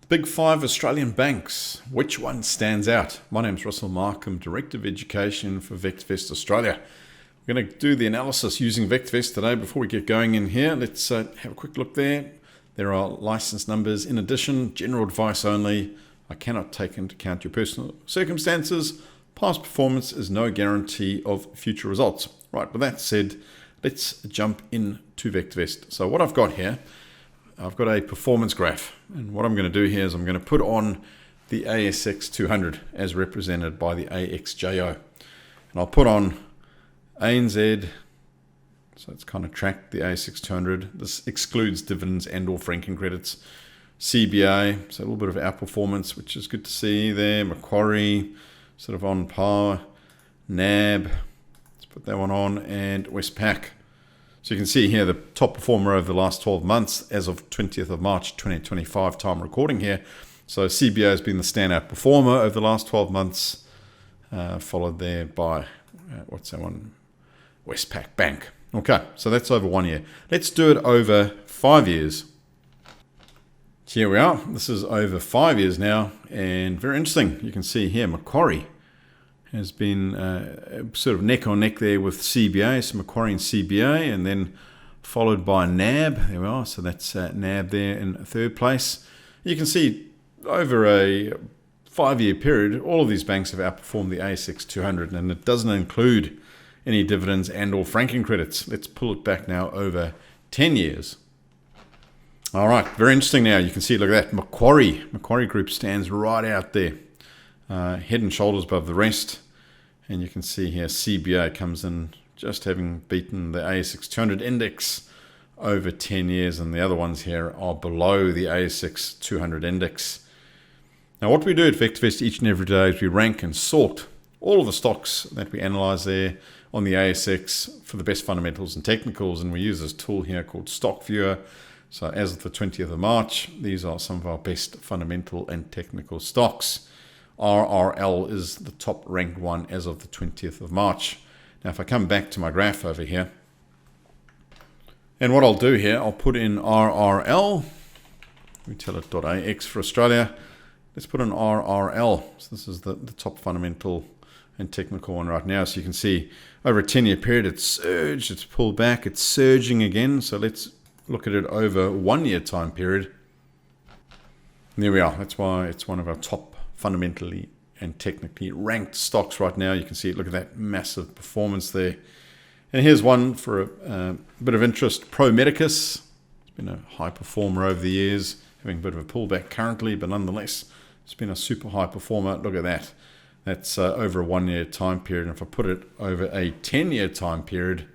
Big five Australian banks. Which one stands out? My name's Russell Markham, Director of Education for VectorVest Australia. We're going to do the analysis using VectorVest today. Before we get going in here, let's have a quick look there. There are license numbers. In addition, general advice only. I cannot take into account your personal circumstances. Past performance is no guarantee of future results. Right, with that said, let's jump into VectorVest. So what I've got here, I've got a performance graph, and what I'm going to do here is I'm going to put on the ASX 200 as represented by the AXJO, and I'll put on ANZ, so it's kind of tracked the ASX 200. This excludes dividends and or franking credits. CBA, so a little bit of outperformance, which is good to see there. Macquarie, sort of on par. NAB, let's put that one on, and Westpac. So you can see here the top performer over the last 12 months as of 20th of March 2025 time recording here. So CBA has been the standout performer over the last 12 months, followed there by, what's that one? Westpac Bank. Okay, so that's over 1 year. Let's do it over 5 years. Here we are. This is over 5 years now, and very interesting. You can see here Macquarie has been sort of neck on neck there with CBA, so Macquarie and CBA, and then followed by NAB. There we are. So that's NAB there in third place. You can see over a 5 year period, all of these banks have outperformed the ASX 200, and it doesn't include any dividends and or franking credits. Let's pull it back now over 10 years. All right, very interesting now. You can see, look at that. Macquarie Group stands right out there, head and shoulders above the rest. And you can see here CBA comes in just having beaten the ASX 200 index over 10 years, and the other ones here are below the ASX 200 index. Now, what we do at VectorVest each and every day is we rank and sort all of the stocks that we analyze there on the ASX for the best fundamentals and technicals, and we use this tool here called Stock Viewer. So as of the 20th of March, these are some of our best fundamental and technical stocks. RRL is the top ranked one as of the 20th of March. Now, if I come back to my graph over here, and what I'll do here, I'll put in RRL. We tell it .ax for Australia. Let's put in RRL. So this is the top fundamental and technical one right now. So you can see over a 10-year period, it's surged, it's pulled back, it's surging again. So let's look at it over 1 year time period. And there we are. That's why it's one of our top fundamentally and technically ranked stocks right now. You can see it. Look at that massive performance there. And here's one for a bit of interest. Pro Medicus. It's been a high performer over the years, having a bit of a pullback currently, but nonetheless, it's been a super high performer. Look at that. That's over a 1 year time period. And if I put it over a 10-year time period,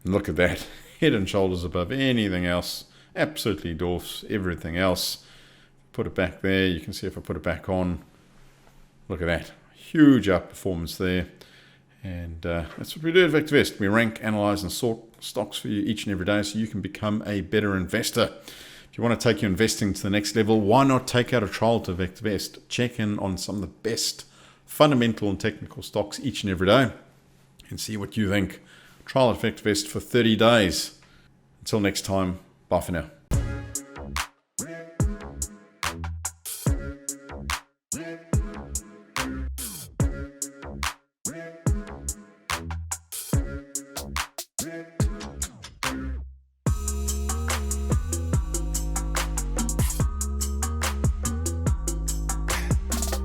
look at that. Head and shoulders above anything else. Absolutely dwarfs everything else. Put it back there. You can see if I put it back on, look at that. Huge outperformance there. And that's what we do at VectorVest. We rank, analyze, and sort stocks for you each and every day so you can become a better investor. If you want to take your investing to the next level, why not take out a trial to VectorVest? Check in on some of the best fundamental and technical stocks each and every day and see what you think. Trial at VectorVest for 30 days. Until next time, bye for now.